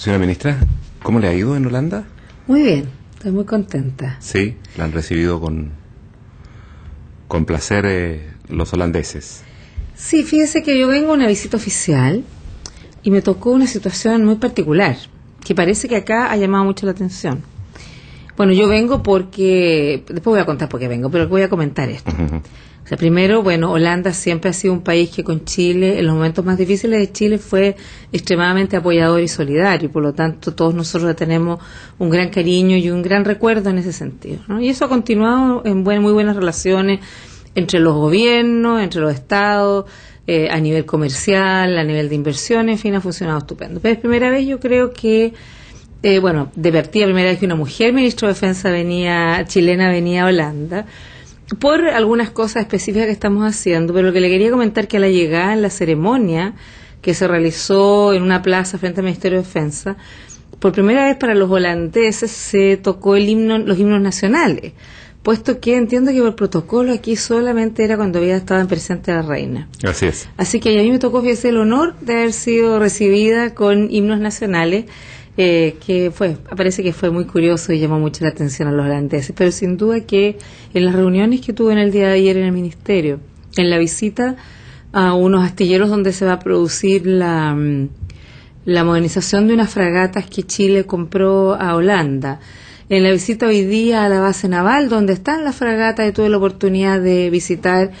Señora ministra, ¿cómo le ha ido en Holanda? Muy bien, estoy muy contenta. Sí, la han recibido con placer los holandeses. Sí, fíjese que yo vengo a una visita oficial y me tocó una situación muy particular, que parece que acá ha llamado mucho la atención. Bueno, yo vengo porque, después voy a contar por qué vengo, pero voy a comentar esto. O sea, primero, bueno, Holanda siempre ha sido un país que con Chile, en los momentos más difíciles de Chile, fue extremadamente apoyador y solidario, y por lo tanto todos nosotros tenemos un gran cariño y un gran recuerdo en ese sentido, ¿no? Y eso ha continuado en muy buenas relaciones entre los gobiernos, entre los estados, a nivel comercial, a nivel de inversión, en fin, ha funcionado estupendo. Pero es primera vez, yo creo que, de partida, primera vez que una mujer ministra de Defensa chilena venía a Holanda, por algunas cosas específicas que estamos haciendo, pero lo que le quería comentar que a la llegada, en la ceremonia que se realizó en una plaza frente al Ministerio de Defensa, por primera vez para los holandeses se tocó los himnos nacionales, puesto que entiendo que por protocolo aquí solamente era cuando había estado en presente la reina. Así es. Así que a mí me tocó, fíjese, el honor de haber sido recibida con himnos nacionales, que parece que fue muy curioso y llamó mucho la atención a los holandeses, pero sin duda que en las reuniones que tuve en el día de ayer en el ministerio, en la visita a unos astilleros donde se va a producir la modernización de unas fragatas que Chile compró a Holanda, en la visita hoy día a la base naval donde están las fragatas, y tuve la oportunidad de visitar,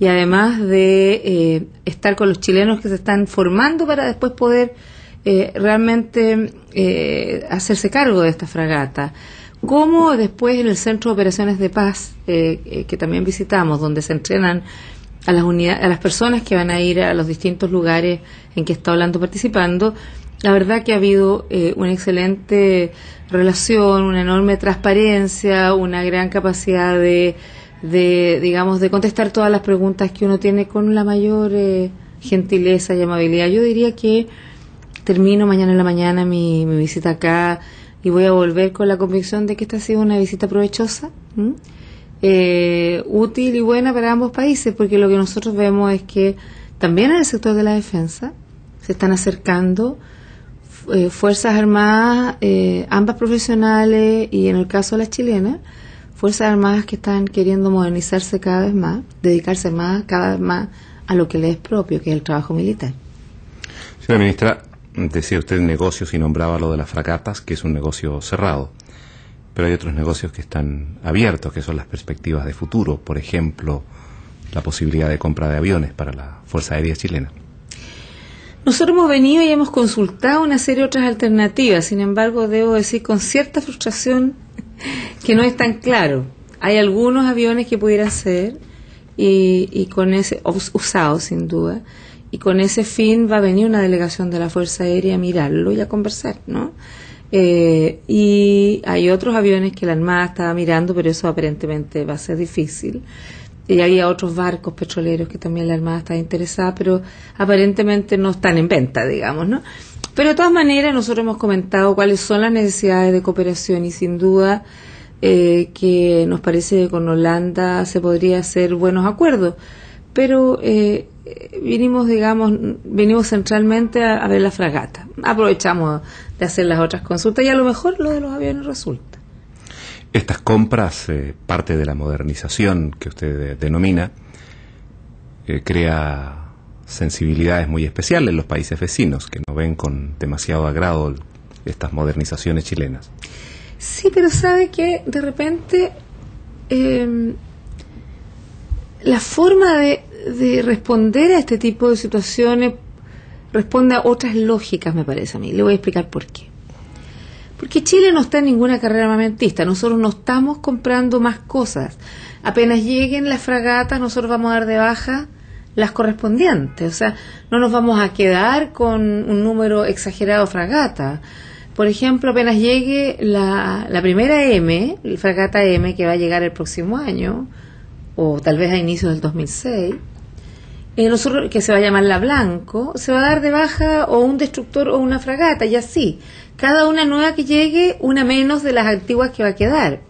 y además de estar con los chilenos que se están formando para después poder realmente hacerse cargo de esta fragata, como después en el Centro de Operaciones de Paz, que también visitamos, donde se entrenan a las personas que van a ir a los distintos lugares en que está Holanda participando. La verdad que ha habido una excelente relación, una enorme transparencia, una gran capacidad de contestar todas las preguntas que uno tiene con la mayor gentileza y amabilidad. Yo diría que termino mañana en la mañana mi visita acá y voy a volver con la convicción de que esta ha sido una visita provechosa, útil y buena para ambos países, porque lo que nosotros vemos es que también en el sector de la defensa se están acercando Fuerzas Armadas, ambas profesionales, y en el caso de las chilenas, Fuerzas Armadas que están queriendo modernizarse cada vez más, dedicarse cada vez más a lo que les es propio, que es el trabajo militar. Señora ministra, decía usted negocios y nombraba lo de las fragatas, que es un negocio cerrado, pero hay otros negocios que están abiertos, que son las perspectivas de futuro, por ejemplo, la posibilidad de compra de aviones para la Fuerza Aérea Chilena. Nosotros hemos venido y hemos consultado una serie de otras alternativas, sin embargo, debo decir con cierta frustración que no es tan claro. Hay algunos aviones que pudieran ser, y con ese usados sin duda, y con ese fin va a venir una delegación de la Fuerza Aérea a mirarlo y a conversar, ¿no? Y hay otros aviones que la Armada estaba mirando, pero eso aparentemente va a ser difícil. Y había otros barcos petroleros que también la Armada estaba interesada, pero aparentemente no están en venta, digamos, ¿no? Pero de todas maneras nosotros hemos comentado cuáles son las necesidades de cooperación, y sin duda que nos parece que con Holanda se podría hacer buenos acuerdos, pero venimos centralmente a ver la fragata. Aprovechamos de hacer las otras consultas y a lo mejor lo de los aviones resulta. Estas compras, parte de la modernización que usted denomina, crea sensibilidades muy especiales en los países vecinos, que no ven con demasiado agrado estas modernizaciones chilenas. Sí, pero sabe que de repente la forma de responder a este tipo de situaciones responde a otras lógicas, me parece a mí. Le voy a explicar por qué. Porque Chile no está en ninguna carrera armamentista. Nosotros no estamos comprando más cosas. Apenas lleguen las fragatas, nosotros vamos a dar de baja las correspondientes. O sea, no nos vamos a quedar con un número exagerado de fragatas. Por ejemplo, apenas llegue la primera la fragata M, que va a llegar el próximo año, o tal vez a inicios del 2006, nosotros, que se va a llamar la Blanco, se va a dar de baja o un destructor o una fragata, y así. Cada una nueva que llegue, una menos de las antiguas que va a quedar.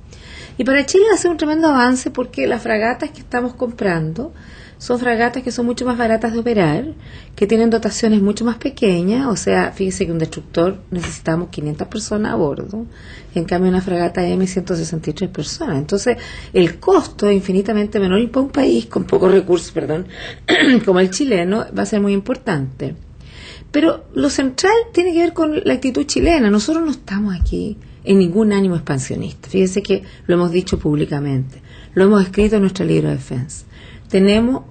Y para Chile va a ser un tremendo avance porque las fragatas que estamos comprando son fragatas que son mucho más baratas de operar, que tienen dotaciones mucho más pequeñas, o sea, fíjese que un destructor necesitamos 500 personas a bordo, en cambio una fragata M 163 personas. Entonces, el costo es infinitamente menor y para un país con pocos recursos, como el chileno, va a ser muy importante. Pero lo central tiene que ver con la actitud chilena. Nosotros no estamos aquí en ningún ánimo expansionista. Fíjese que lo hemos dicho públicamente, lo hemos escrito en nuestro libro de defensa. Tenemos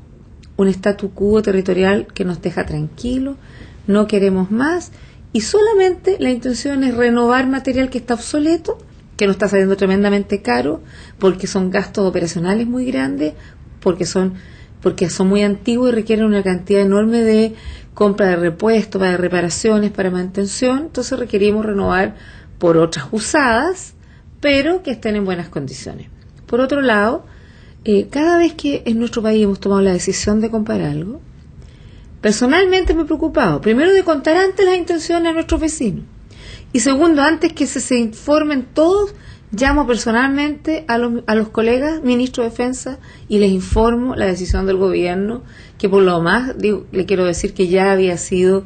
un statu quo territorial que nos deja tranquilos, no queremos más y solamente la intención es renovar material que está obsoleto, que nos está saliendo tremendamente caro, porque son gastos operacionales muy grandes, porque son muy antiguos y requieren una cantidad enorme de compra de repuestos, para reparaciones, para mantención. Entonces requerimos renovar por otras usadas, pero que estén en buenas condiciones. Por otro lado, cada vez que en nuestro país hemos tomado la decisión de comprar algo, personalmente me he preocupado, primero de contar antes las intenciones de nuestros vecinos, y segundo, antes que se informen todos, llamo personalmente a los colegas ministros de defensa y les informo la decisión del gobierno, que por lo más le quiero decir que ya había sido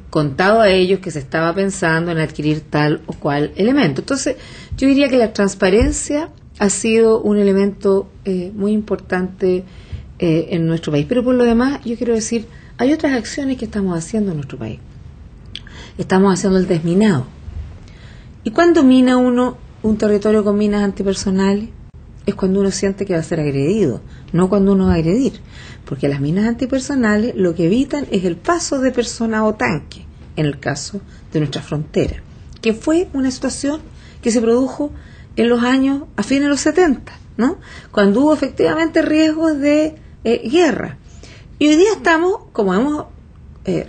contado a ellos que se estaba pensando en adquirir tal o cual elemento. Entonces, yo diría que la transparencia ha sido un elemento muy importante en nuestro país. Pero por lo demás, yo quiero decir, hay otras acciones que estamos haciendo en nuestro país. Estamos haciendo el desminado. ¿Y cuándo mina uno un territorio con minas antipersonales? Es cuando uno siente que va a ser agredido, no cuando uno va a agredir. Porque las minas antipersonales lo que evitan es el paso de personas o tanques, en el caso de nuestra frontera, que fue una situación que se produjo en los años, a fines de los 70, ¿no? Cuando hubo efectivamente riesgos de guerra. Y hoy día estamos, como hemos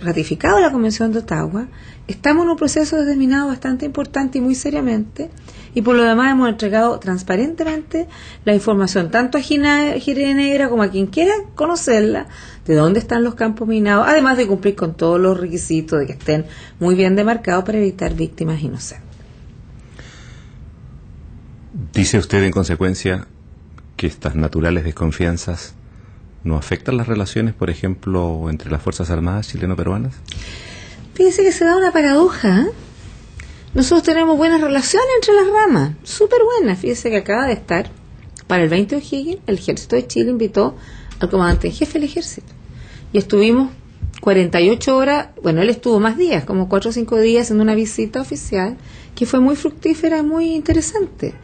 ratificado la Convención de Ottawa, estamos en un proceso de desminado bastante importante y muy seriamente, y por lo demás hemos entregado transparentemente la información tanto a Ginebra Negra como a quien quiera conocerla, de dónde están los campos minados, además de cumplir con todos los requisitos de que estén muy bien demarcados para evitar víctimas inocentes. Dice usted en consecuencia que estas naturales desconfianzas no afectan las relaciones, por ejemplo, entre las Fuerzas Armadas chileno-peruanas. Fíjese que se da una paradoja, ¿eh? Nosotros tenemos buenas relaciones entre las ramas, súper buenas. Fíjese que acaba de estar, para el 20 de O'Higgins, el Ejército de Chile invitó al comandante en jefe del Ejército. Y estuvimos 48 horas, bueno, él estuvo más días, como 4 o 5 días en una visita oficial, que fue muy fructífera, muy interesante.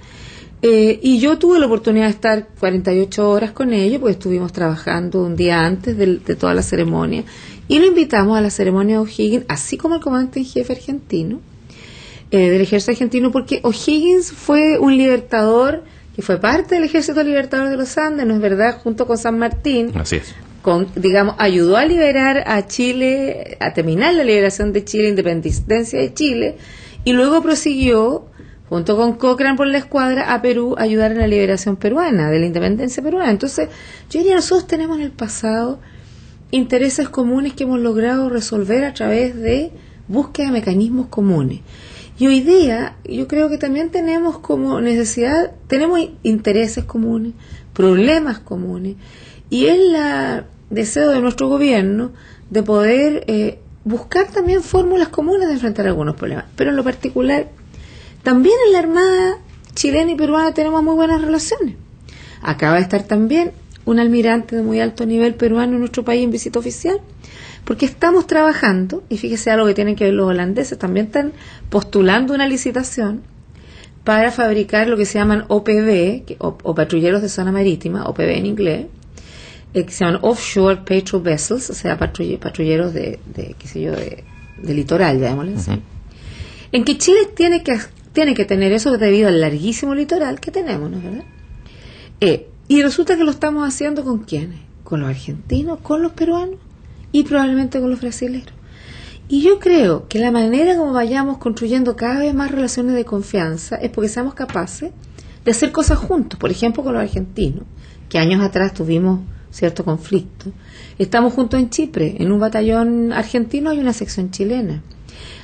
Y yo tuve la oportunidad de estar 48 horas con ellos, porque estuvimos trabajando un día antes de toda la ceremonia, y lo invitamos a la ceremonia de O'Higgins, así como el comandante en jefe argentino, del ejército argentino, porque O'Higgins fue un libertador que fue parte del Ejército Libertador de los Andes, ¿no es verdad?, junto con San Martín. Así es. Ayudó a liberar a Chile, a terminar la liberación de Chile, independencia de Chile, y luego prosiguió junto con Cochrane por la escuadra a Perú a ayudar en la liberación peruana, de la independencia peruana. Entonces, yo diría, nosotros tenemos en el pasado intereses comunes que hemos logrado resolver a través de búsqueda de mecanismos comunes. Y hoy día, yo creo que también tenemos como necesidad, tenemos intereses comunes, problemas comunes, y es el deseo de nuestro gobierno de poder buscar también fórmulas comunes de enfrentar algunos problemas. Pero en lo particular, también en la Armada chilena y peruana tenemos muy buenas relaciones. Acaba de estar también un almirante de muy alto nivel peruano en nuestro país en visita oficial, porque estamos trabajando, y fíjese algo que tienen que ver los holandeses, también están postulando una licitación para fabricar lo que se llaman OPV, o patrulleros de zona marítima, OPV en inglés, que se llaman Offshore Patrol Vessels, o sea, patrulleros de litoral, llamémosle así. En que Chile tiene que tener eso debido al larguísimo litoral que tenemos, ¿no es verdad? Y resulta que lo estamos haciendo ¿con quiénes? Con los argentinos, con los peruanos y probablemente con los brasileños. Y yo creo que la manera como vayamos construyendo cada vez más relaciones de confianza es porque seamos capaces de hacer cosas juntos. Por ejemplo, con los argentinos, que años atrás tuvimos cierto conflicto. Estamos juntos en Chipre, en un batallón argentino hay una sección chilena.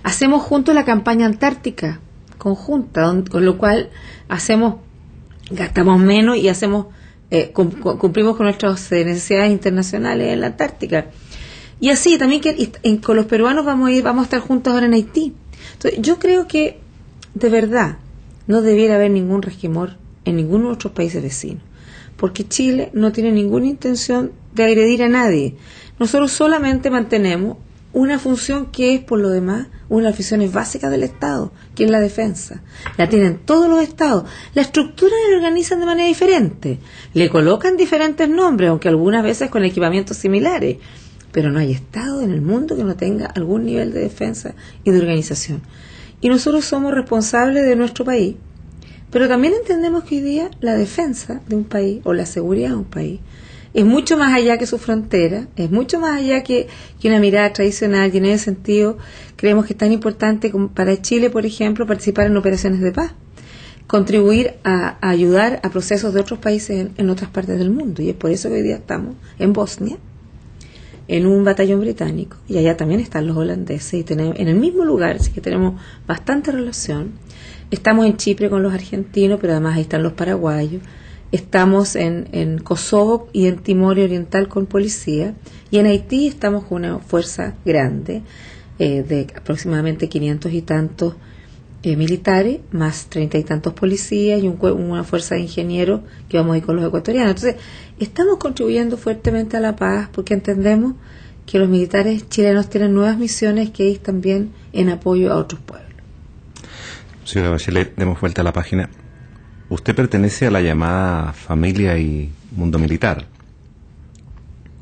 Hacemos juntos la campaña antártica conjunta, con lo cual hacemos gastamos menos y hacemos cumplimos con nuestras necesidades internacionales en la Antártica. Y así también con los peruanos vamos a estar juntos ahora en Haití. Entonces, yo creo que de verdad no debiera haber ningún resquemor en ninguno de nuestros países vecinos, porque Chile no tiene ninguna intención de agredir a nadie. Nosotros solamente mantenemos una función que es, por lo demás, una de las funciones básicas del Estado, que es la defensa. La tienen todos los Estados. La estructura la organizan de manera diferente. Le colocan diferentes nombres, aunque algunas veces con equipamientos similares. Pero no hay Estado en el mundo que no tenga algún nivel de defensa y de organización. Y nosotros somos responsables de nuestro país. Pero también entendemos que hoy día la defensa de un país, o la seguridad de un país, es mucho más allá que su frontera, es mucho más allá que una mirada tradicional, y en ese sentido creemos que es tan importante como para Chile, por ejemplo, participar en operaciones de paz, contribuir a ayudar a procesos de otros países en otras partes del mundo, y es por eso que hoy día estamos en Bosnia, en un batallón británico, y allá también están los holandeses, y tenemos en el mismo lugar, así que tenemos bastante relación. Estamos en Chipre con los argentinos, pero además ahí están los paraguayos. Estamos en Kosovo y en Timor Oriental con policía, y en Haití estamos con una fuerza grande de aproximadamente 500 y tantos militares, más 30 y tantos policías y una fuerza de ingenieros que vamos a ir con los ecuatorianos. Entonces, estamos contribuyendo fuertemente a la paz porque entendemos que los militares chilenos tienen nuevas misiones que ir también en apoyo a otros pueblos. Señora Bachelet, demos vuelta a la página. Usted pertenece a la llamada familia y mundo militar.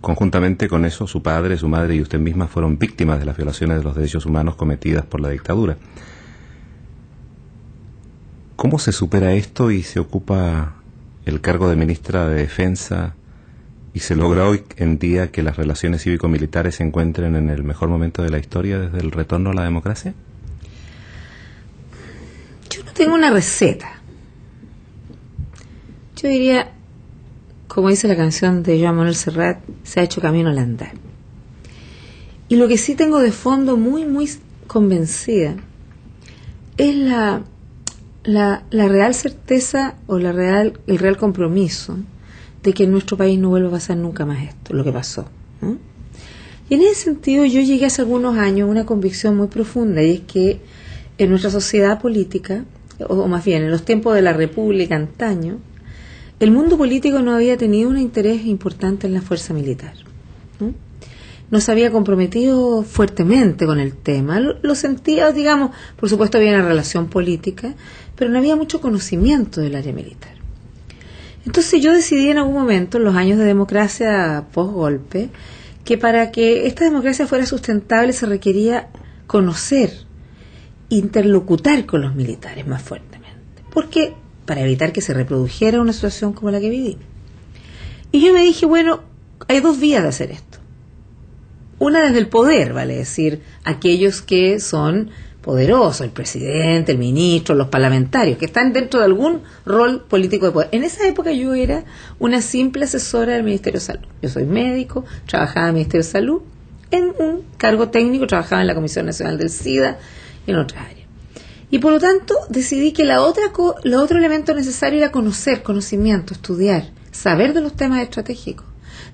Conjuntamente con eso, su padre, su madre y usted misma fueron víctimas de las violaciones de los derechos humanos cometidas por la dictadura. ¿Cómo se supera esto y se ocupa el cargo de ministra de Defensa y se logra hoy en día que las relaciones cívico-militares se encuentren en el mejor momento de la historia desde el retorno a la democracia? Yo no tengo una receta. Yo diría, como dice la canción de Joan Manuel Serrat, se ha hecho camino al andar. Y lo que sí tengo de fondo muy, muy convencida es la real certeza o el real compromiso de que en nuestro país no vuelva a pasar nunca más esto, lo que pasó. Y en ese sentido yo llegué hace algunos años a una convicción muy profunda, y es que en nuestra sociedad política, o más bien en los tiempos de la República antaño, el mundo político no había tenido un interés importante en la fuerza militar. No se había comprometido fuertemente con el tema. Lo sentía, digamos, por supuesto había una relación política, pero no había mucho conocimiento del área militar. Entonces yo decidí en algún momento, en los años de democracia post-golpe, que para que esta democracia fuera sustentable se requería conocer, interlocutar con los militares más fuertemente. ¿Por qué? Para evitar que se reprodujera una situación como la que vivimos. Y yo me dije, bueno, hay dos vías de hacer esto. Una desde el poder, vale decir, aquellos que son poderosos, el presidente, el ministro, los parlamentarios, que están dentro de algún rol político de poder. En esa época yo era una simple asesora del Ministerio de Salud. Yo soy médico, trabajaba en el Ministerio de Salud, en un cargo técnico, trabajaba en la Comisión Nacional del SIDA y en otras áreas. Y por lo tanto decidí que el otro elemento necesario era conocimiento, estudiar, saber de los temas estratégicos,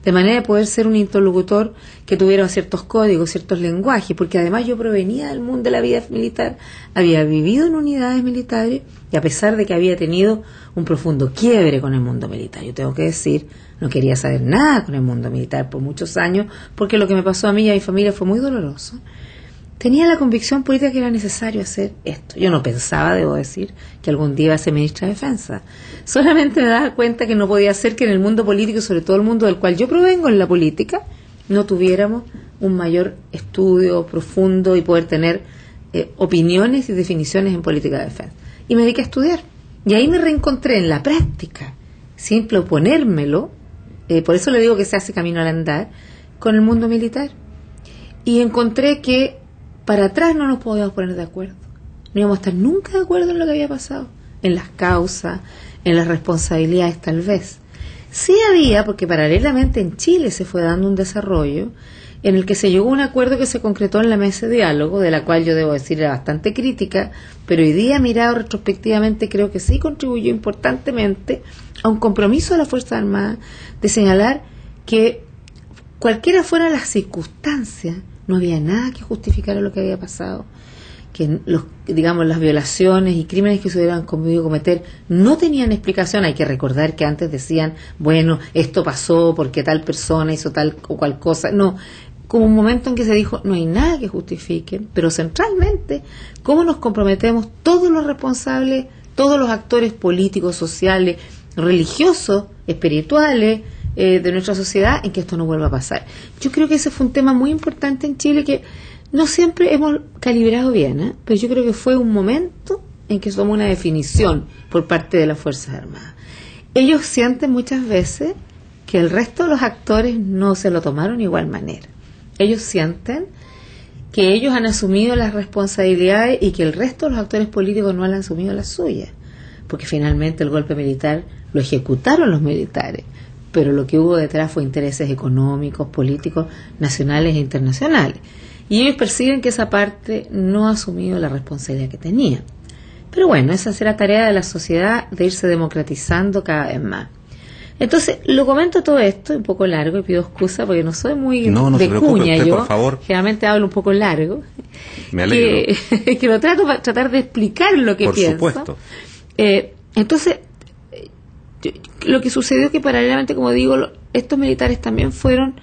de manera de poder ser un interlocutor que tuviera ciertos códigos, ciertos lenguajes, porque además yo provenía del mundo de la vida militar, había vivido en unidades militares, y a pesar de que había tenido un profundo quiebre con el mundo militar, yo tengo que decir, no quería saber nada con el mundo militar por muchos años, porque lo que me pasó a mí y a mi familia fue muy doloroso. Tenía la convicción política que era necesario hacer esto. Yo no pensaba, debo decir, que algún día iba a ser ministra de Defensa. Solamente me daba cuenta que no podía ser que en el mundo político, sobre todo el mundo del cual yo provengo en la política, no tuviéramos un mayor estudio profundo y poder tener opiniones y definiciones en política de defensa. Y me dediqué a estudiar. Y ahí me reencontré en la práctica, sin proponérmelo, por eso le digo que se hace camino al andar, con el mundo militar. Y encontré que para atrás no nos podíamos poner de acuerdo. No íbamos a estar nunca de acuerdo en lo que había pasado, en las causas, en las responsabilidades tal vez. Sí había, porque paralelamente en Chile se fue dando un desarrollo en el que se llegó a un acuerdo que se concretó en la mesa de diálogo, de la cual yo debo decir era bastante crítica, pero hoy día, mirado retrospectivamente, creo que sí contribuyó importantemente a un compromiso de las Fuerzas Armadas de señalar que cualquiera fueran las circunstancias, no había nada que justificara lo que había pasado, que las violaciones y crímenes que se hubieran podido cometer no tenían explicación. Hay que recordar que antes decían, bueno, esto pasó porque tal persona hizo tal o cual cosa. No, como un momento en que se dijo, no hay nada que justifique, pero centralmente, cómo nos comprometemos todos los responsables, todos los actores políticos, sociales, religiosos, espirituales, de nuestra sociedad, en que esto no vuelva a pasar. Yo creo que ese fue un tema muy importante en Chile que no siempre hemos calibrado bien, pero yo creo que fue un momento en que se tomó una definición por parte de las Fuerzas Armadas. Ellos sienten muchas veces que el resto de los actores no se lo tomaron de igual manera. Ellos sienten que ellos han asumido las responsabilidades y que el resto de los actores políticos no han asumido las suyas, porque finalmente el golpe militar lo ejecutaron los militares, pero lo que hubo detrás fue intereses económicos, políticos, nacionales e internacionales. Y ellos perciben que esa parte no ha asumido la responsabilidad que tenía. Pero bueno, esa será tarea de la sociedad, de irse democratizando cada vez más. Entonces, lo comento todo esto, un poco largo, y pido excusa porque no soy muy de cuña yo. Por favor. Generalmente hablo un poco largo. Me alegro. Que lo trato para tratar de explicar lo que pienso. Por supuesto. Entonces, lo que sucedió que paralelamente, como digo, estos militares también fueron,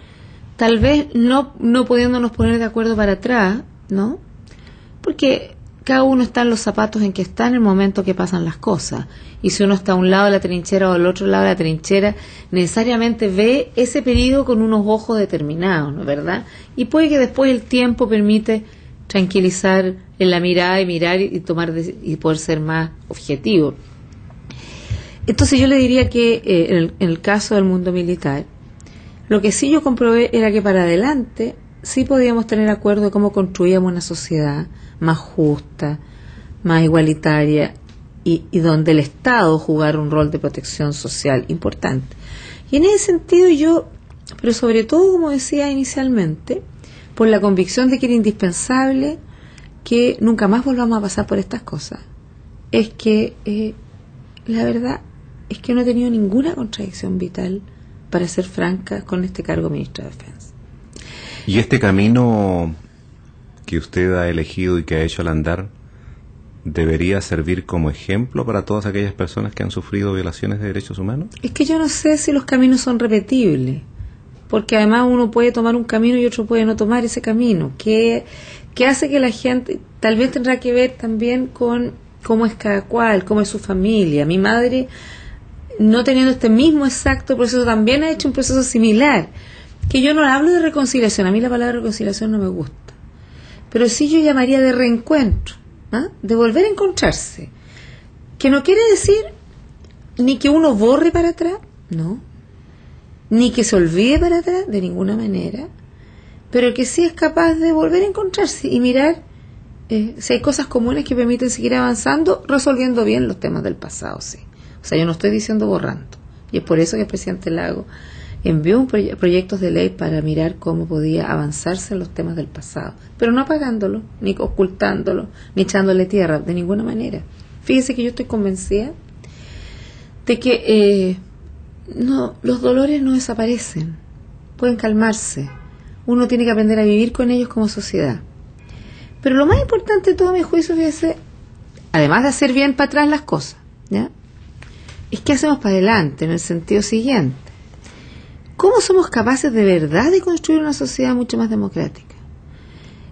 tal vez no pudiéndonos poner de acuerdo para atrás, ¿no? Porque cada uno está en los zapatos en que está en el momento que pasan las cosas. Y si uno está a un lado de la trinchera o al otro lado de la trinchera, necesariamente ve ese periodo con unos ojos determinados, ¿no es verdad? Y puede que después el tiempo permite tranquilizar en la mirada y mirar y tomar y poder ser más objetivo. Entonces yo le diría que en el caso del mundo militar, lo que sí yo comprobé era que para adelante sí podíamos tener acuerdo de cómo construíamos una sociedad más justa, más igualitaria y donde el Estado jugara un rol de protección social importante. Y en ese sentido yo, pero sobre todo, como decía inicialmente, por la convicción de que era indispensable que nunca más volvamos a pasar por estas cosas, es que la verdad es que no he tenido ninguna contradicción vital, para ser franca, con este cargo de ministra de Defensa. ¿Y este camino que usted ha elegido y que ha hecho al andar debería servir como ejemplo para todas aquellas personas que han sufrido violaciones de derechos humanos? Es que yo no sé si los caminos son repetibles, porque además uno puede tomar un camino y otro puede no tomar ese camino, que hace que la gente, tal vez tendrá que ver también con cómo es cada cual, cómo es su familia. Mi madre, no teniendo este mismo exacto proceso, también ha hecho un proceso similar, que yo no hablo de reconciliación, a mí la palabra reconciliación no me gusta, pero sí yo llamaría de reencuentro, de volver a encontrarse, que no quiere decir ni que uno borre para atrás, no, ni que se olvide para atrás, de ninguna manera, pero que sí es capaz de volver a encontrarse y mirar si hay cosas comunes que permiten seguir avanzando, resolviendo bien los temas del pasado, sí. O sea, yo no estoy diciendo borrando. Y es por eso que el presidente Lagos envió proyectos de ley para mirar cómo podía avanzarse en los temas del pasado, pero no apagándolo, ni ocultándolo, ni echándole tierra, de ninguna manera. Fíjese que yo estoy convencida de que no, los dolores no desaparecen, pueden calmarse. Uno tiene que aprender a vivir con ellos como sociedad. Pero lo más importante de todo, a mi juicio, fíjese, además de hacer bien para atrás las cosas, ¿ya?, es que hacemos para adelante, en el sentido siguiente. ¿Cómo somos capaces de verdad de construir una sociedad mucho más democrática?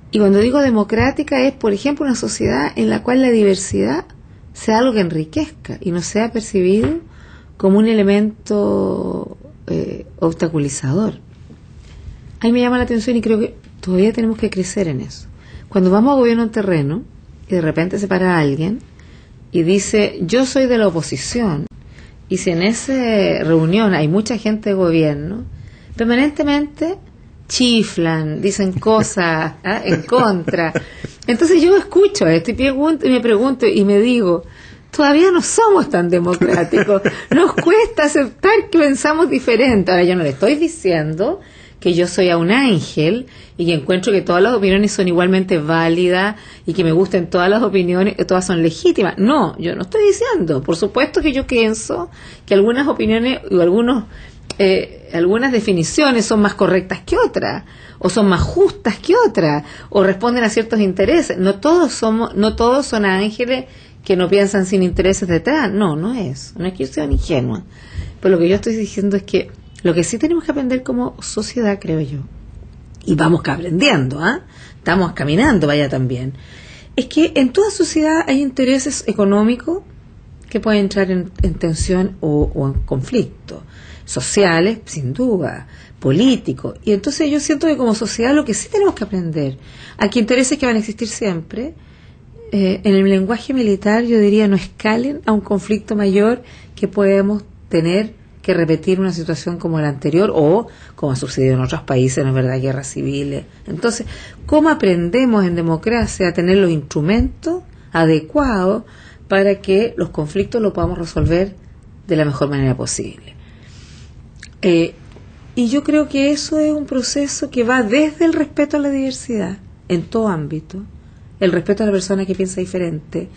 Y cuando digo democrática es, por ejemplo, una sociedad en la cual la diversidad sea algo que enriquezca y no sea percibido como un elemento obstaculizador. Ahí me llama la atención y creo que todavía tenemos que crecer en eso. Cuando vamos a gobierno en terreno y de repente se para alguien y dice, yo soy de la oposición, y si en esa reunión hay mucha gente de gobierno, permanentemente chiflan, dicen cosas en contra. Entonces yo escucho esto y me pregunto y me digo, todavía no somos tan democráticos. Nos cuesta aceptar que pensamos diferente. Ahora, yo no le estoy diciendo que yo soy a un ángel y que encuentro que todas las opiniones son igualmente válidas y que me gusten todas las opiniones, todas son legítimas. No, yo no estoy diciendo. Por supuesto que yo pienso que algunas opiniones o algunas definiciones son más correctas que otras, o son más justas que otras, o responden a ciertos intereses. No todos son ángeles que no piensan sin intereses detrás. No es que yo sea ingenua. Pero lo que yo estoy diciendo es que lo que sí tenemos que aprender como sociedad, creo yo, y vamos aprendiendo, estamos caminando, vaya también, es que en toda sociedad hay intereses económicos que pueden entrar en tensión o en conflicto, sociales, sin duda, políticos, y entonces yo siento que como sociedad lo que sí tenemos que aprender, aquí intereses que van a existir siempre, en el lenguaje militar yo diría no escalen a un conflicto mayor que podemos tener que repetir una situación como la anterior o como ha sucedido en otros países, ¿no es verdad?, guerras civiles. Entonces, ¿cómo aprendemos en democracia a tener los instrumentos adecuados para que los conflictos los podamos resolver de la mejor manera posible? Y yo creo que eso es un proceso que va desde el respeto a la diversidad, en todo ámbito, el respeto a la persona que piensa diferente,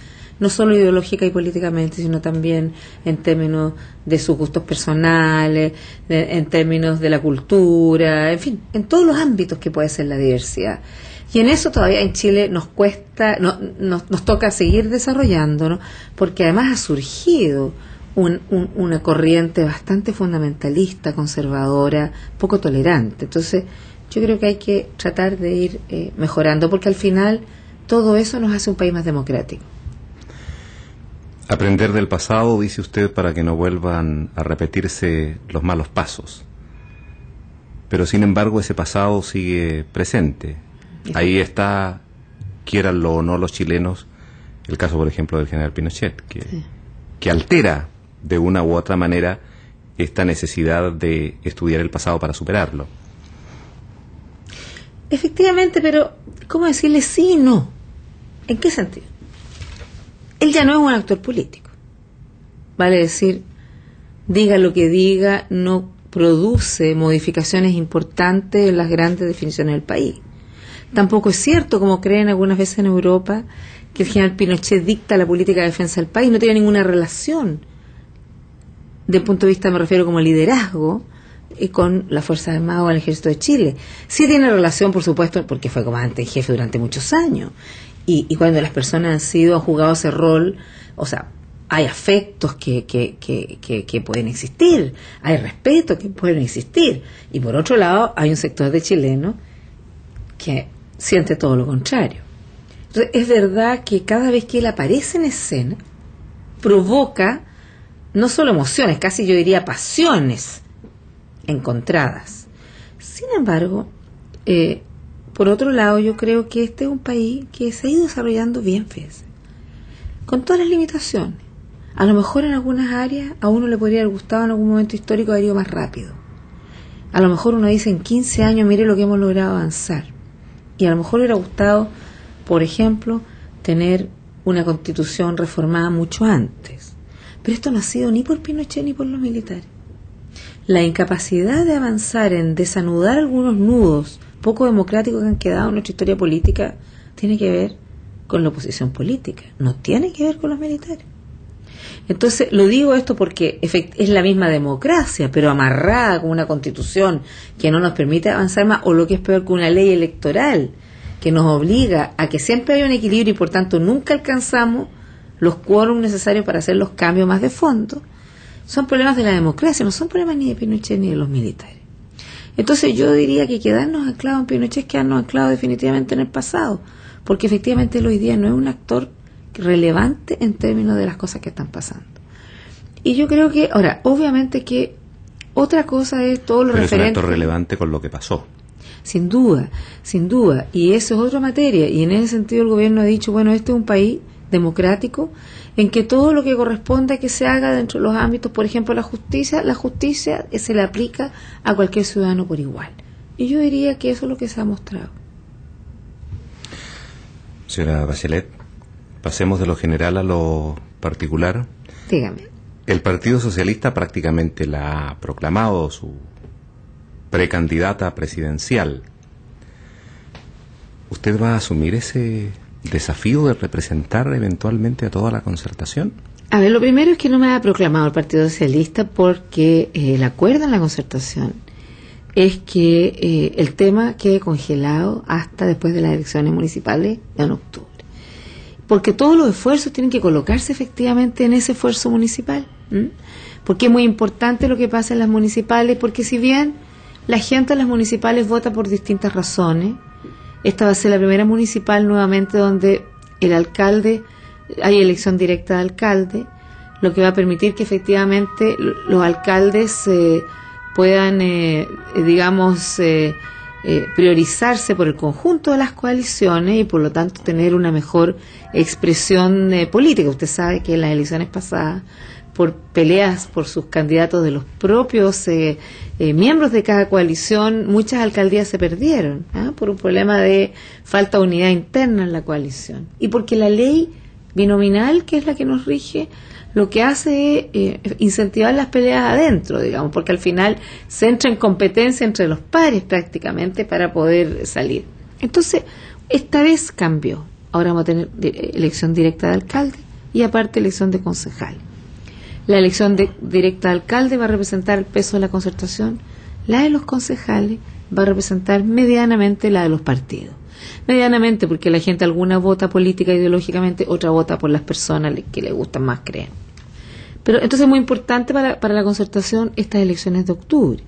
no solo ideológica y políticamente, sino también en términos de sus gustos personales, en términos de la cultura, en fin, en todos los ámbitos que puede ser la diversidad. Y en eso todavía en Chile nos cuesta, nos toca seguir desarrollando, ¿no? Porque además ha surgido una corriente bastante fundamentalista, conservadora, poco tolerante. Entonces, yo creo que hay que tratar de ir mejorando, porque al final todo eso nos hace un país más democrático. Aprender del pasado, dice usted, para que no vuelvan a repetirse los malos pasos. Pero sin embargo ese pasado sigue presente. Ahí está, quieranlo o no los chilenos, el caso por ejemplo del general Pinochet, que altera de una u otra manera esta necesidad de estudiar el pasado para superarlo. Efectivamente, pero ¿cómo decirle sí y no? ¿En qué sentido? Él ya no es un actor político. Vale decir, diga lo que diga, no produce modificaciones importantes en las grandes definiciones del país. Tampoco es cierto, como creen algunas veces en Europa, que el general Pinochet dicta la política de defensa del país. No tiene ninguna relación, desde el punto de vista, me refiero como liderazgo, con las Fuerzas Armadas o el Ejército de Chile. Sí tiene relación, por supuesto, porque fue comandante en jefe durante muchos años. Y cuando las personas han jugado ese rol, o sea, hay afectos que pueden existir, hay respeto que pueden existir. Y por otro lado, hay un sector de chilenos que siente todo lo contrario. Entonces, es verdad que cada vez que él aparece en escena, provoca no solo emociones, casi yo diría pasiones encontradas. Sin embargo, por otro lado, yo creo que este es un país que se ha ido desarrollando bien, fíjese, con todas las limitaciones. A lo mejor en algunas áreas a uno le podría haber gustado en algún momento histórico haber ido más rápido. A lo mejor uno dice en 15 años, mire lo que hemos logrado avanzar. Y a lo mejor le hubiera gustado, por ejemplo, tener una constitución reformada mucho antes. Pero esto no ha sido ni por Pinochet ni por los militares. La incapacidad de avanzar en desanudar algunos nudos poco democráticos que han quedado en nuestra historia política tiene que ver con la oposición política, no tiene que ver con los militares. Entonces, lo digo esto porque es la misma democracia, pero amarrada con una constitución que no nos permite avanzar más, o lo que es peor, con una ley electoral que nos obliga a que siempre haya un equilibrio y por tanto nunca alcanzamos los quórums necesarios para hacer los cambios más de fondo. Son problemas de la democracia, no son problemas ni de Pinochet ni de los militares. Entonces yo diría que quedarnos anclados en Pinochet es quedarnos anclados definitivamente en el pasado, porque efectivamente él hoy día no es un actor relevante en términos de las cosas que están pasando. Y yo creo que, ahora, obviamente que otra cosa es todo lo referente... Pero es un actor relevante con lo que pasó. Sin duda, y eso es otra materia, y en ese sentido el gobierno ha dicho, bueno, este es un país democrático en que todo lo que corresponda que se haga dentro de los ámbitos, por ejemplo la justicia se le aplica a cualquier ciudadano por igual. Y yo diría que eso es lo que se ha mostrado. Señora Bachelet, pasemos de lo general a lo particular. Dígame. El Partido Socialista prácticamente la ha proclamado su precandidata presidencial. ¿Usted va a asumir ese desafío de representar eventualmente a toda la Concertación? A ver, lo primero es que no me ha proclamado el Partido Socialista porque el acuerdo en la Concertación es que el tema quede congelado hasta después de las elecciones municipales en octubre. Porque todos los esfuerzos tienen que colocarse efectivamente en ese esfuerzo municipal. Porque es muy importante lo que pasa en las municipales, porque si bien la gente en las municipales vota por distintas razones, esta va a ser la primera municipal nuevamente donde el alcalde, hay elección directa de alcalde, lo que va a permitir que efectivamente los alcaldes puedan, priorizarse por el conjunto de las coaliciones y por lo tanto tener una mejor expresión política. Usted sabe que en las elecciones pasadas, por peleas por sus candidatos de los propios miembros de cada coalición, muchas alcaldías se perdieron, por un problema de falta de unidad interna en la coalición. Y porque la ley binominal, que es la que nos rige, lo que hace es incentivar las peleas adentro, digamos, porque al final se entra en competencia entre los pares prácticamente para poder salir. Entonces, esta vez cambió. Ahora vamos a tener elección directa de alcalde y aparte elección de concejal. La elección directa de alcalde va a representar el peso de la Concertación, la de los concejales va a representar medianamente la de los partidos. Medianamente porque la gente alguna vota política ideológicamente, otra vota por las personas que le gustan más, creen. Pero entonces es muy importante para la Concertación estas elecciones de octubre.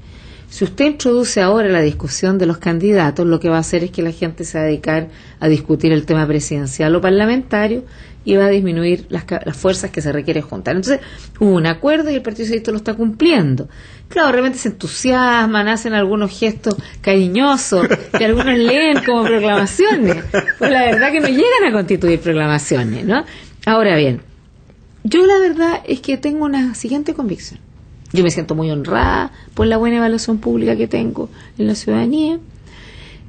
Si usted introduce ahora la discusión de los candidatos, lo que va a hacer es que la gente se va a dedicar a discutir el tema presidencial o parlamentario y va a disminuir las fuerzas que se requiere juntar. Entonces hubo un acuerdo y el Partido Socialista lo está cumpliendo. Claro, realmente se entusiasman, hacen algunos gestos cariñosos que algunos leen como proclamaciones, pues la verdad que no llegan a constituir proclamaciones, ¿no? Ahora bien, yo la verdad es que tengo una siguiente convicción. Yo me siento muy honrada por la buena evaluación pública que tengo en la ciudadanía.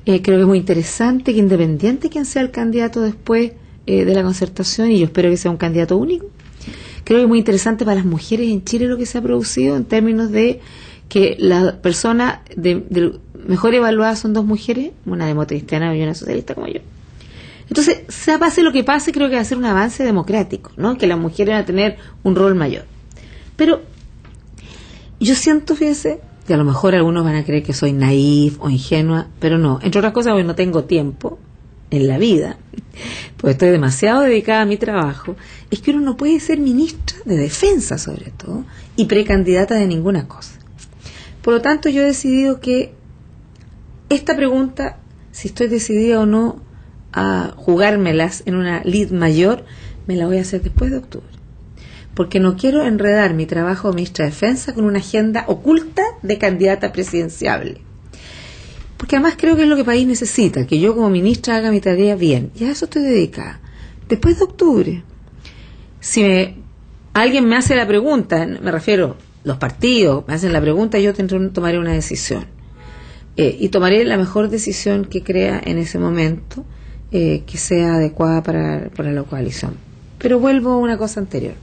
Creo que es muy interesante que independiente quien sea el candidato después de la Concertación, y yo espero que sea un candidato único, creo que es muy interesante para las mujeres en Chile lo que se ha producido en términos de que las personas de mejor evaluadas son dos mujeres, una democristiana y una socialista como yo. Entonces, pase lo que pase, creo que va a ser un avance democrático, ¿no? Que las mujeres van a tener un rol mayor. Pero yo siento, fíjense, que a lo mejor algunos van a creer que soy naif o ingenua, pero no. Entre otras cosas, porque no tengo tiempo en la vida, porque estoy demasiado dedicada a mi trabajo, es que uno no puede ser ministra de defensa, sobre todo, y precandidata de ninguna cosa. Por lo tanto, yo he decidido que esta pregunta, si estoy decidida o no a jugármelas en una lid mayor, me la voy a hacer después de octubre. Porque no quiero enredar mi trabajo de ministra de Defensa con una agenda oculta de candidata presidenciable. Porque además creo que es lo que el país necesita, que yo como ministra haga mi tarea bien. Y a eso estoy dedicada. Después de octubre, si alguien me hace la pregunta, me refiero, los partidos me hacen la pregunta, yo tomaré una decisión. Y tomaré la mejor decisión que crea en ese momento, que sea adecuada para la coalición. Pero vuelvo a una cosa anterior.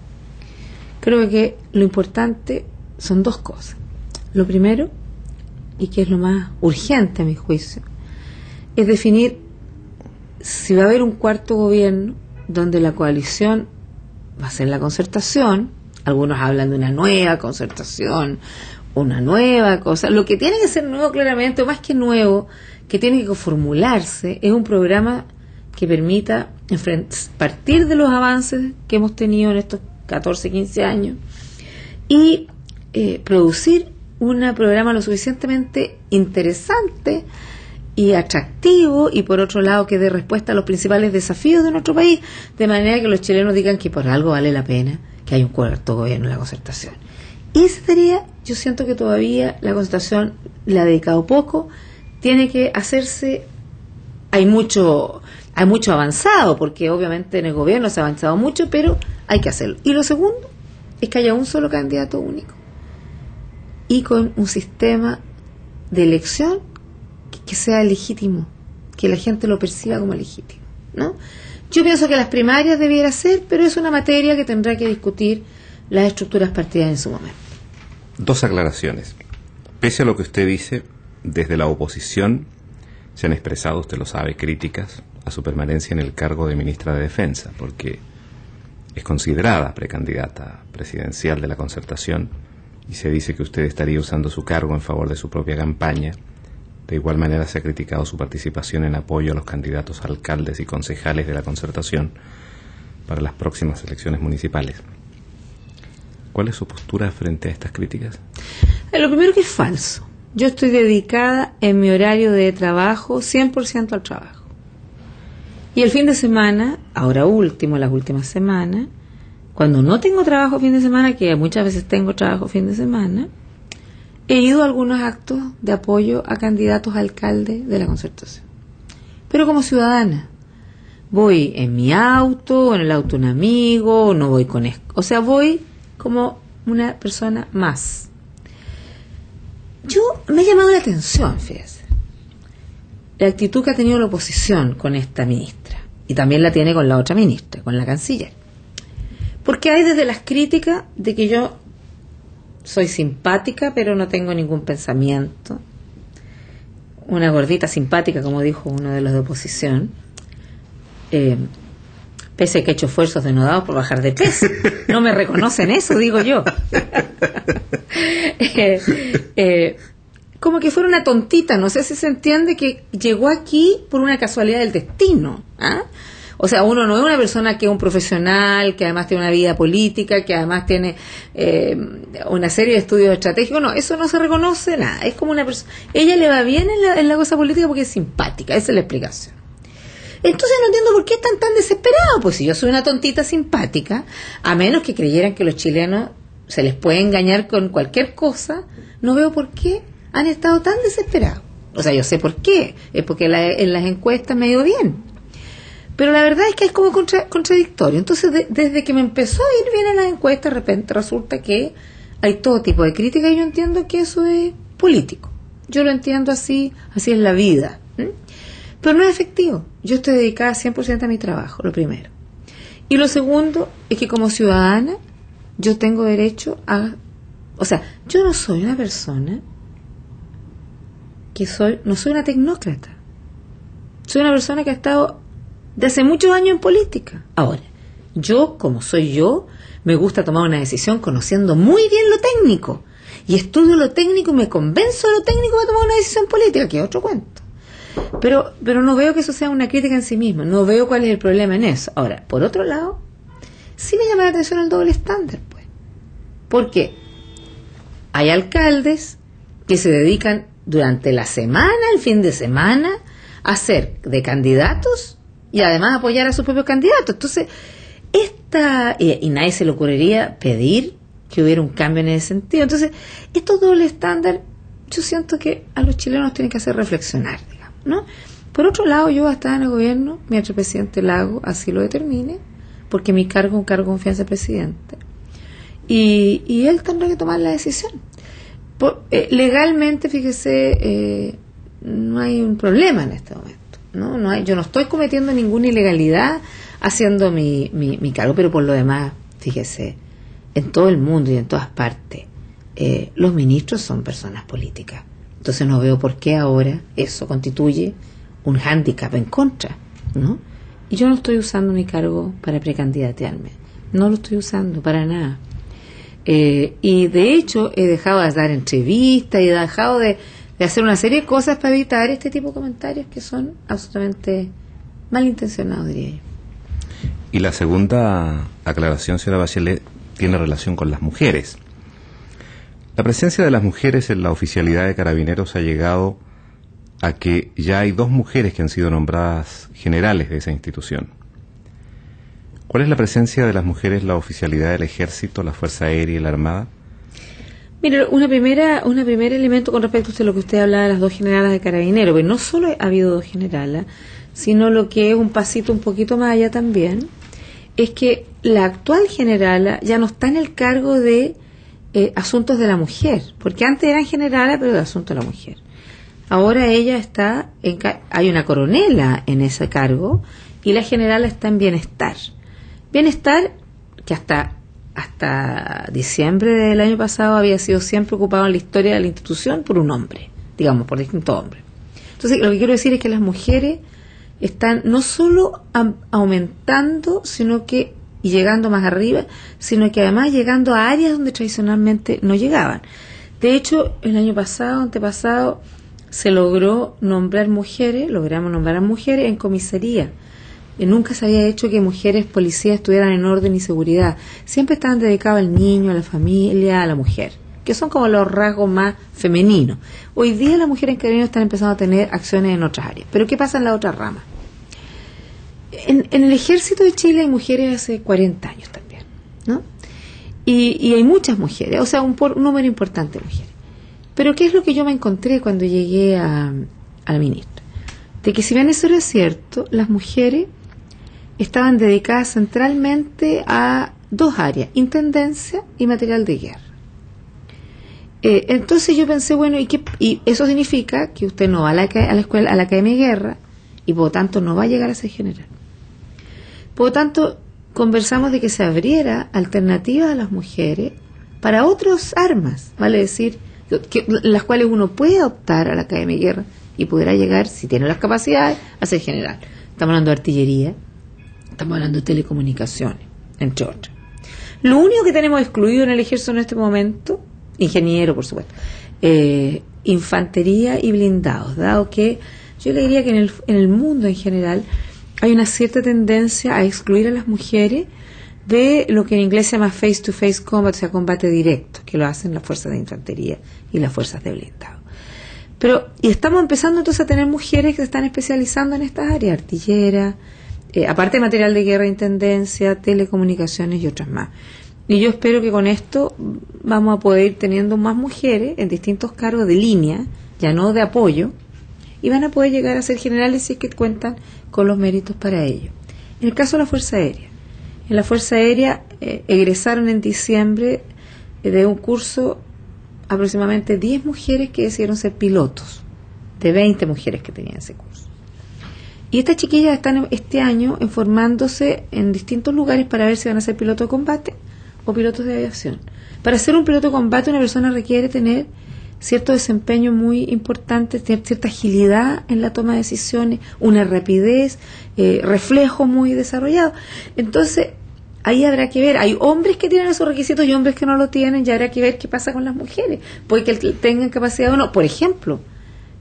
Creo que lo importante son dos cosas. Lo primero, y que es lo más urgente a mi juicio, es definir si va a haber un cuarto gobierno donde la coalición va a ser la Concertación. Algunos hablan de una nueva Concertación, una nueva cosa. Lo que tiene que ser nuevo claramente, o más que nuevo, que tiene que formularse, es un programa que permita partir de los avances que hemos tenido en estos 14, 15 años y producir un programa lo suficientemente interesante y atractivo, y por otro lado que dé respuesta a los principales desafíos de nuestro país, de manera que los chilenos digan que por algo vale la pena que haya un cuarto gobierno en la Concertación. Y esa sería, yo siento que todavía la Concertación le ha dedicado poco, tiene que hacerse, hay mucho avanzado, porque obviamente en el gobierno se ha avanzado mucho, pero hay que hacerlo. Y lo segundo es que haya un solo candidato único y con un sistema de elección que sea legítimo, que la gente lo perciba como legítimo, ¿no? Yo pienso que las primarias debiera ser, pero es una materia que tendrá que discutir las estructuras partidarias en su momento. 2 aclaraciones. Pese a lo que usted dice, desde la oposición se han expresado, usted lo sabe, críticas a su permanencia en el cargo de ministra de Defensa, porque es considerada precandidata presidencial de la Concertación y se dice que usted estaría usando su cargo en favor de su propia campaña. De igual manera se ha criticado su participación en apoyo a los candidatos a alcaldes y concejales de la Concertación para las próximas elecciones municipales. ¿Cuál es su postura frente a estas críticas? Lo primero que es falso. Yo estoy dedicada en mi horario de trabajo 100% al trabajo. Y el fin de semana, ahora último, las últimas semanas, cuando no tengo trabajo fin de semana, que muchas veces tengo trabajo fin de semana, he ido a algunos actos de apoyo a candidatos a alcalde de la Concertación. Pero como ciudadana, voy en mi auto, o en el auto de un amigo, o no voy con... O sea, voy como una persona más. Yo me ha llamado la atención, fíjese, la actitud que ha tenido la oposición con esta ministra, y también la tiene con la otra ministra, con la canciller. Porque hay desde las críticas de que yo soy simpática, pero no tengo ningún pensamiento. Una gordita simpática, como dijo uno de los de oposición. Pese a que he hecho esfuerzos denodados por bajar de peso. No me reconocen eso, digo yo. Como que fuera una tontita, no sé si se entiende, que llegó aquí por una casualidad del destino. ¿Ah? O sea, uno no es una persona que es un profesional, que además tiene una vida política, que además tiene una serie de estudios estratégicos. No, eso no se reconoce nada. Es como una persona... Ella le va bien en la cosa política porque es simpática, esa es la explicación. Entonces no entiendo por qué están tan desesperados. Pues si yo soy una tontita simpática, a menos que creyeran que los chilenos se les puede engañar con cualquier cosa, no veo por qué han estado tan desesperados. O sea, yo sé por qué. Es porque en las encuestas me ha ido bien. Pero la verdad es que es como contradictorio. Entonces, desde que me empezó a ir bien en las encuestas, de repente resulta que hay todo tipo de crítica y yo entiendo que eso es político. Yo lo entiendo así es la vida. Pero no es efectivo. Yo estoy dedicada 100% a mi trabajo, lo primero. Y lo segundo es que como ciudadana yo tengo derecho a... O sea, yo no soy una persona no soy una tecnócrata. Soy una persona que ha estado de hace muchos años en política. Ahora, yo, como soy yo, me gusta tomar una decisión conociendo muy bien lo técnico. Y estudio lo técnico y me convenzo de lo técnico para tomar una decisión política, que es otro cuento. Pero no veo que eso sea una crítica en sí misma. No veo cuál es el problema en eso. Ahora, por otro lado, sí me llama la atención el doble estándar, pues. Porque hay alcaldes que se dedican durante la semana, el fin de semana, a ser de candidatos y además apoyar a sus propios candidatos. Entonces, y nadie se le ocurriría pedir que hubiera un cambio en ese sentido. Entonces, estos doble estándar, yo siento que a los chilenos tienen que hacer reflexionar, digamos, ¿no? Por otro lado, yo voy a estar en el gobierno mientras el presidente Lago así lo determine, porque mi cargo es un cargo de confianza del presidente. Y él tendrá que tomar la decisión. Legalmente, fíjese, no hay un problema en este momento. Yo no estoy cometiendo ninguna ilegalidad haciendo mi cargo, pero por lo demás, fíjese, en todo el mundo y en todas partes, los ministros son personas políticas. Entonces no veo por qué ahora eso constituye un hándicap en contra, ¿no? Y yo no estoy usando mi cargo para precandidatearme, no lo estoy usando para nada. Y de hecho he dejado de dar entrevistas y he dejado de hacer una serie de cosas para evitar este tipo de comentarios que son absolutamente malintencionados, diría yo. Y la segunda aclaración, señora Bachelet, tiene relación con las mujeres. La presencia de las mujeres en la oficialidad de Carabineros ha llegado a que ya hay 2 mujeres que han sido nombradas generales de esa institución. ¿Cuál es la presencia de las mujeres en la oficialidad del Ejército, la Fuerza Aérea y la Armada? Mire, un primer elemento con respecto a lo que usted hablaba de las 2 generales de Carabineros, porque no solo ha habido 2 generales, sino lo que es un pasito un poquito más allá también, es que la actual generala ya no está en el cargo de asuntos de la mujer, porque antes eran generales, pero de asuntos de la mujer. Ahora ella está, hay una coronela en ese cargo y la general está en bienestar. Bienestar que hasta diciembre del año pasado había sido siempre ocupado en la historia de la institución por un hombre, digamos, por distintos hombres. Entonces, lo que quiero decir es que las mujeres están no solo aumentando, sino que, y llegando más arriba, sino que además llegando a áreas donde tradicionalmente no llegaban. De hecho, el año pasado, antepasado, se logramos nombrar mujeres en comisaría. Nunca se había hecho que mujeres policías estuvieran en orden y seguridad. Siempre estaban dedicadas al niño, a la familia, a la mujer, que son como los rasgos más femeninos. Hoy día las mujeres en carabineros están empezando a tener acciones en otras áreas. Pero ¿qué pasa en la otra rama? En el ejército de Chile hay mujeres hace 40 años también, ¿no? Y hay muchas mujeres, o sea, un número importante de mujeres. Pero ¿qué es lo que yo me encontré cuando llegué a la ministra? De que si bien eso era cierto, las mujeres estaban dedicadas centralmente a dos áreas, intendencia y material de guerra. Entonces yo pensé, bueno, y eso significa que usted no va a la escuela, a la Academia de Guerra, y por lo tanto no va a llegar a ser general. Por lo tanto, conversamos de que se abriera alternativas a las mujeres para otras armas, vale decir, las cuales uno puede optar a la Academia de Guerra y podrá llegar, si tiene las capacidades, a ser general. Estamos hablando de artillería, estamos hablando de telecomunicaciones, entre otras. Lo único que tenemos excluido en el ejército en este momento, ingeniero por supuesto, infantería y blindados, dado que yo le diría que en el mundo en general hay una cierta tendencia a excluir a las mujeres de lo que en inglés se llama face-to-face combat, o sea, combate directo, que lo hacen las fuerzas de infantería y las fuerzas de blindado. Y estamos empezando entonces a tener mujeres que se están especializando en estas áreas, artillera, aparte de material de guerra, intendencia, telecomunicaciones y otras más. Y yo espero que con esto vamos a poder ir teniendo más mujeres en distintos cargos de línea, ya no de apoyo, y van a poder llegar a ser generales si es que cuentan con los méritos para ello. En el caso de la Fuerza Aérea, en la Fuerza Aérea egresaron en diciembre de un curso aproximadamente 10 mujeres que decidieron ser pilotos, de 20 mujeres que tenían ese curso. Y estas chiquillas están este año informándose en distintos lugares para ver si van a ser pilotos de combate o pilotos de aviación. Para ser un piloto de combate una persona requiere tener cierto desempeño muy importante, tener cierta agilidad en la toma de decisiones, una rapidez, reflejo muy desarrollado. Entonces, ahí habrá que ver, hay hombres que tienen esos requisitos y hombres que no lo tienen, y habrá que ver qué pasa con las mujeres, porque que tengan capacidad o no. Por ejemplo,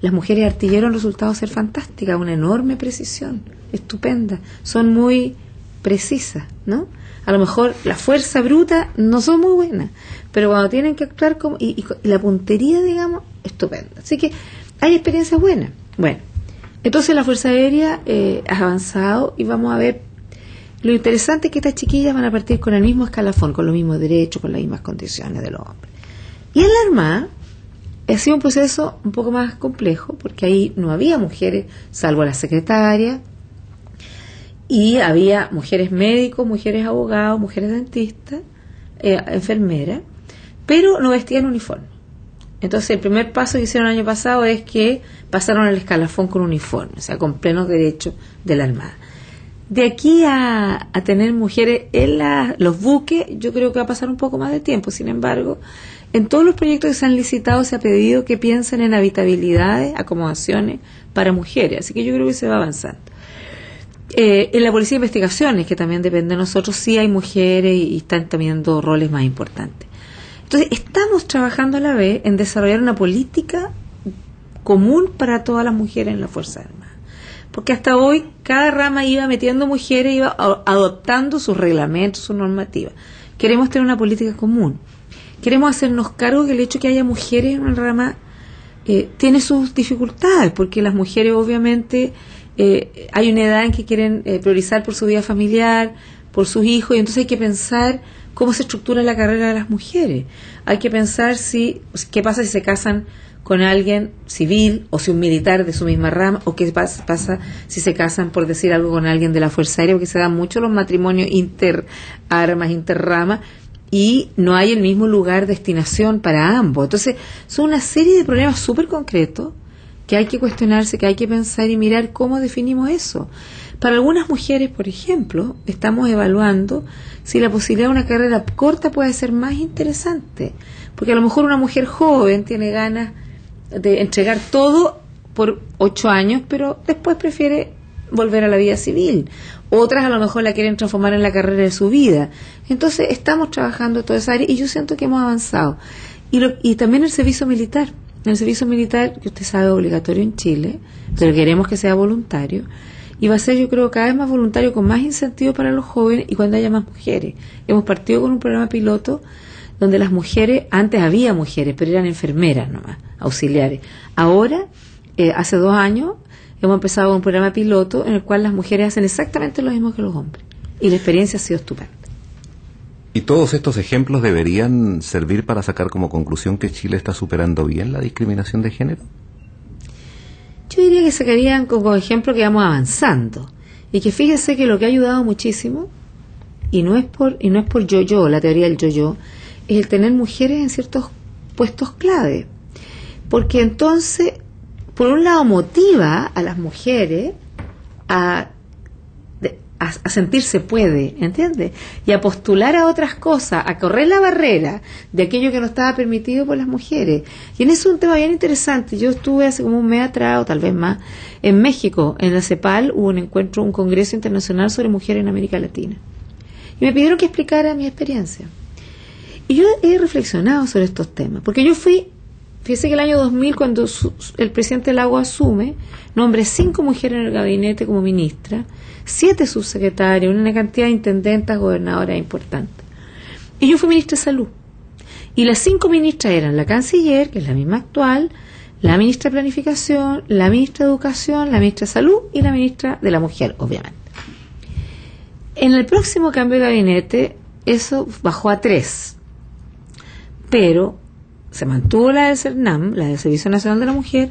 las mujeres artilleros han resultado ser fantásticas, una enorme precisión, estupenda, son muy precisas, ¿no? A lo mejor la fuerza bruta no son muy buenas, pero cuando tienen que actuar y la puntería, digamos, estupenda. Así que hay experiencias buenas. Bueno, entonces la Fuerza Aérea ha avanzado y vamos a ver. Lo interesante es que estas chiquillas van a partir con el mismo escalafón, con los mismos derechos, con las mismas condiciones de los hombres. Y en la Armada ha sido un proceso un poco más complejo, porque ahí no había mujeres, salvo la secretaria, y había mujeres médicos, mujeres abogados, mujeres dentistas, enfermeras, pero no vestían uniforme. Entonces el primer paso que hicieron el año pasado es que pasaron al escalafón con uniforme, o sea, con plenos derechos de la Armada. De aquí a tener mujeres en los buques, yo creo que va a pasar un poco más de tiempo. Sin embargo, en todos los proyectos que se han licitado se ha pedido que piensen en habitabilidades, acomodaciones para mujeres, así que yo creo que se va avanzando. En la Policía de Investigaciones, que también depende de nosotros, sí hay mujeres y están teniendo roles más importantes. Entonces, estamos trabajando a la vez en desarrollar una política común para todas las mujeres en la Fuerza Armada. Porque hasta hoy cada rama iba metiendo mujeres, iba adoptando sus reglamentos, sus normativas. Queremos tener una política común. Queremos hacernos cargo que el hecho de que haya mujeres en una rama tiene sus dificultades, porque las mujeres obviamente hay una edad en que quieren priorizar por su vida familiar, por sus hijos, y entonces hay que pensar cómo se estructura la carrera de las mujeres. Hay que pensar qué pasa si se casan con alguien civil o si un militar de su misma rama, o qué pasa si se casan, por decir algo, con alguien de la Fuerza Aérea, porque se dan mucho los matrimonios interarmas, interramas, y no hay el mismo lugar destinación para ambos. Entonces son una serie de problemas súper concretos que hay que cuestionarse, que hay que pensar y mirar cómo definimos eso. Para algunas mujeres, por ejemplo, estamos evaluando si la posibilidad de una carrera corta puede ser más interesante, porque a lo mejor una mujer joven tiene ganas de entregar todo por 8 años, pero después prefiere volver a la vida civil. Otras a lo mejor la quieren transformar en la carrera de su vida. Entonces estamos trabajando toda esa área y yo siento que hemos avanzado. Y también el servicio militar. El servicio militar, que usted sabe, es obligatorio en Chile, pero queremos que sea voluntario. Y va a ser, yo creo, cada vez más voluntario, con más incentivos para los jóvenes y cuando haya más mujeres. Hemos partido con un programa piloto donde las mujeres, antes había mujeres, pero eran enfermeras nomás, auxiliares. Ahora, hace 2 años, hemos empezado con un programa piloto en el cual las mujeres hacen exactamente lo mismo que los hombres. Y la experiencia ha sido estupenda. ¿Y todos estos ejemplos deberían servir para sacar como conclusión que Chile está superando bien la discriminación de género? Yo diría que sacarían como ejemplo que vamos avanzando. Y que fíjese que lo que ha ayudado muchísimo, y no es por yo-yo, la teoría del yo-yo, es el tener mujeres en ciertos puestos clave. Porque entonces, por un lado, motiva a las mujeres a sentirse puede, ¿entiendes? Y a postular a otras cosas, a correr la barrera de aquello que no estaba permitido por las mujeres. Y en eso es un tema bien interesante. Yo estuve hace como un mes atrás, o tal vez más, en México, en la CEPAL, hubo un encuentro, un congreso internacional sobre mujeres en América Latina. Y me pidieron que explicara mi experiencia. Y yo he reflexionado sobre estos temas, porque yo fíjese que el año 2000, cuando el presidente Lagos asume, nombré 5 mujeres en el gabinete como ministra, 7 subsecretarios, una cantidad de intendentas, gobernadoras importantes. Y yo fui ministra de Salud. Y las 5 ministras eran la canciller, que es la misma actual, la ministra de Planificación, la ministra de Educación, la ministra de Salud y la ministra de la Mujer, obviamente. En el próximo cambio de gabinete, eso bajó a 3. Pero se mantuvo la del CERNAM, la del Servicio Nacional de la Mujer,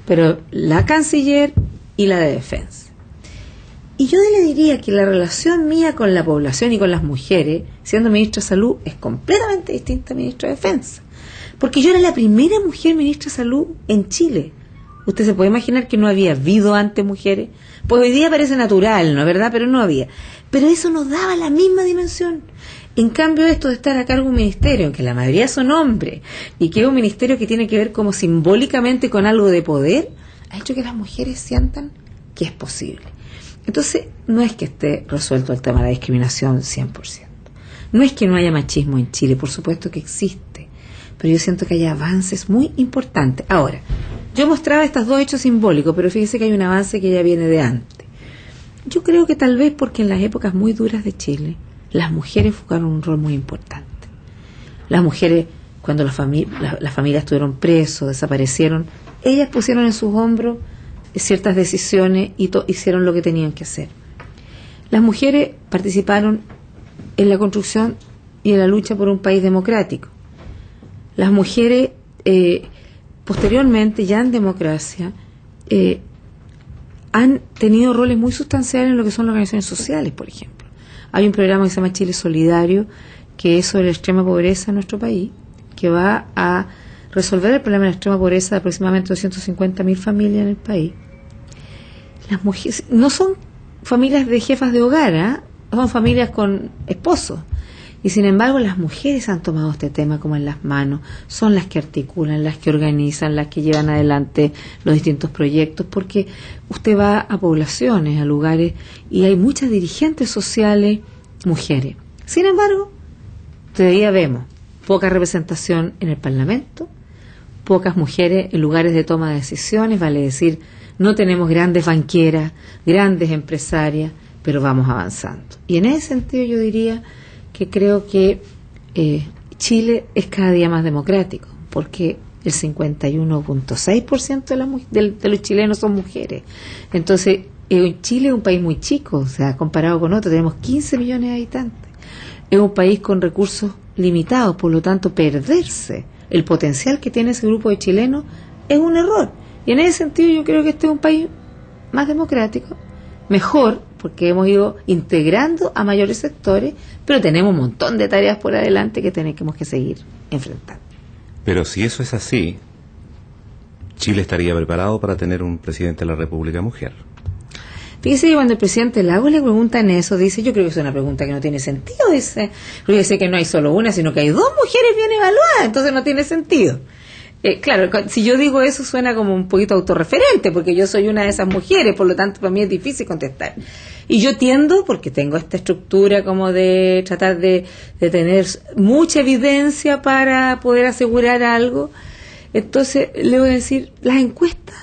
pero la canciller y la de Defensa. Y yo le diría que la relación mía con la población y con las mujeres, siendo ministra de Salud, es completamente distinta a ministra de Defensa. Porque yo era la primera mujer ministra de Salud en Chile. Usted se puede imaginar que no había habido antes mujeres. Pues hoy día parece natural, ¿no es verdad? Pero no había. Pero eso nos daba la misma dimensión. En cambio, esto de estar a cargo de un ministerio, en que la mayoría son hombres, y que es un ministerio que tiene que ver como simbólicamente con algo de poder, ha hecho que las mujeres sientan que es posible. Entonces, no es que esté resuelto el tema de la discriminación 100%. No es que no haya machismo en Chile, por supuesto que existe, pero yo siento que hay avances muy importantes. Ahora, yo mostraba estos 2 hechos simbólicos, pero fíjese que hay un avance que ya viene de antes. Yo creo que tal vez porque en las épocas muy duras de Chile, las mujeres jugaron un rol muy importante. Las mujeres, cuando las familias estuvieron presos, desaparecieron, ellas pusieron en sus hombros ciertas decisiones y hicieron lo que tenían que hacer. Las mujeres participaron en la construcción y en la lucha por un país democrático. Las mujeres, posteriormente, ya en democracia, han tenido roles muy sustanciales en lo que son las organizaciones sociales, por ejemplo. Hay un programa que se llama Chile Solidario, que es sobre la extrema pobreza en nuestro país, que va a resolver el problema de la extrema pobreza de aproximadamente 250.000 familias en el país. Las mujeres no son familias de jefas de hogar, ¿eh? Son familias con esposos. Y sin embargo, las mujeres han tomado este tema como en las manos, son las que articulan, las que organizan, las que llevan adelante los distintos proyectos, porque usted va a poblaciones, a lugares, y hay muchas dirigentes sociales mujeres. Sin embargo, todavía vemos poca representación en el Parlamento, pocas mujeres en lugares de toma de decisiones, vale decir, no tenemos grandes banqueras, grandes empresarias, pero vamos avanzando. Y en ese sentido yo diría que creo que Chile es cada día más democrático, porque el 51.6% de los chilenos son mujeres. Entonces, Chile es un país muy chico, o sea, comparado con otros, tenemos 15 millones de habitantes. Es un país con recursos limitados, por lo tanto, perderse el potencial que tiene ese grupo de chilenos es un error. Y en ese sentido yo creo que este es un país más democrático, mejor, porque hemos ido integrando a mayores sectores, pero tenemos un montón de tareas por adelante que tenemos que seguir enfrentando. Pero si eso es así, ¿Chile estaría preparado para tener un presidente de la República mujer? Fíjese que cuando el presidente Lagos le preguntan eso, dice, yo creo que es una pregunta que no tiene sentido, dice, porque dice que no hay solo una, sino que hay 2 mujeres bien evaluadas, entonces no tiene sentido. Claro, si yo digo eso suena como un poquito autorreferente, porque yo soy una de esas mujeres, por lo tanto para mí es difícil contestar. Y yo tiendo, porque tengo esta estructura como de tratar de tener mucha evidencia para poder asegurar algo, entonces le voy a decir, las encuestas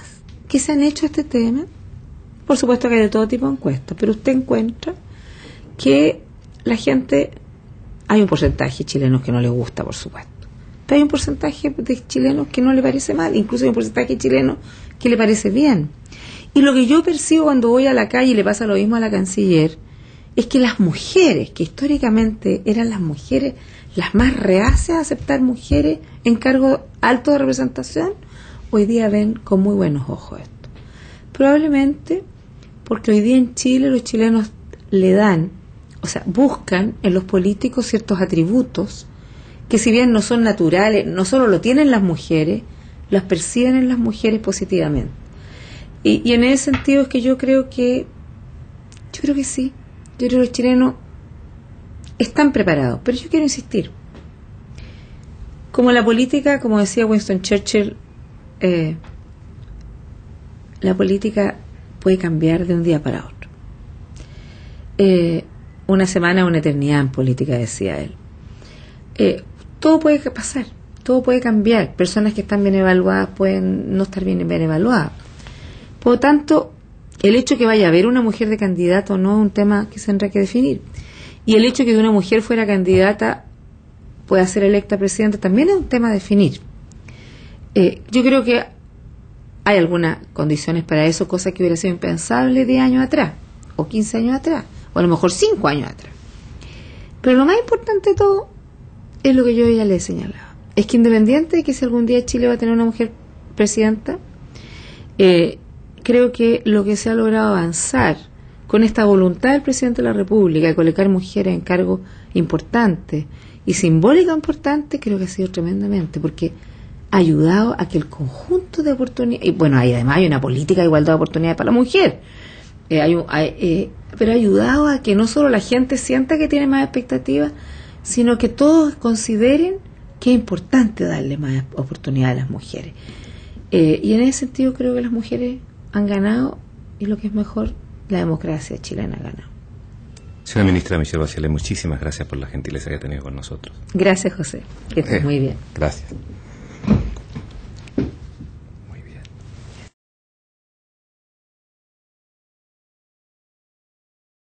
que se han hecho a este tema, por supuesto que hay de todo tipo de encuestas, pero usted encuentra que la gente, hay un porcentaje de chilenos que no les gusta, por supuesto. Pero hay un porcentaje de chilenos que no le parece mal, incluso hay un porcentaje de chilenos que le parece bien. Y lo que yo percibo cuando voy a la calle y le pasa lo mismo a la canciller, es que las mujeres, que históricamente eran las mujeres las más reacias a aceptar mujeres en cargo alto de representación, hoy día ven con muy buenos ojos esto. Probablemente porque hoy día en Chile los chilenos le dan, o sea, buscan en los políticos ciertos atributos que si bien no son naturales, no solo lo tienen las mujeres, las perciben en las mujeres positivamente. Y en ese sentido es que yo creo que sí, yo creo que los chilenos están preparados, pero yo quiero insistir, como la política, como decía Winston Churchill, la política puede cambiar de un día para otro. Una semana es una eternidad en política, decía él. Todo puede pasar, todo puede cambiar. Personas que están bien evaluadas pueden no estar bien evaluadas. Por lo tanto, el hecho que vaya a haber una mujer de candidata o no es un tema que se tendrá que definir. Y el hecho que una mujer fuera candidata pueda ser electa presidenta también es un tema a definir. Yo creo que hay algunas condiciones para eso, cosa que hubiera sido impensable 10 años atrás, o 15 años atrás, o a lo mejor 5 años atrás. Pero lo más importante de todo es lo que yo ya le he señalado. Es que independiente de que si algún día Chile va a tener una mujer presidenta, creo que lo que se ha logrado avanzar con esta voluntad del presidente de la República de colocar mujeres en cargos importantes y simbólicos importantes, creo que ha sido tremendamente, porque ha ayudado a que el conjunto de oportunidades, y bueno, además hay una política de igualdad de oportunidades para la mujer, pero ha ayudado a que no solo la gente sienta que tiene más expectativas, sino que todos consideren que es importante darle más oportunidad a las mujeres. Y en ese sentido creo que las mujeres han ganado, y lo que es mejor, la democracia chilena ha ganado. Señora ministra Michelle Bachelet, muchísimas gracias por la gentileza que ha tenido con nosotros. Gracias, José. Que estés muy bien. Gracias.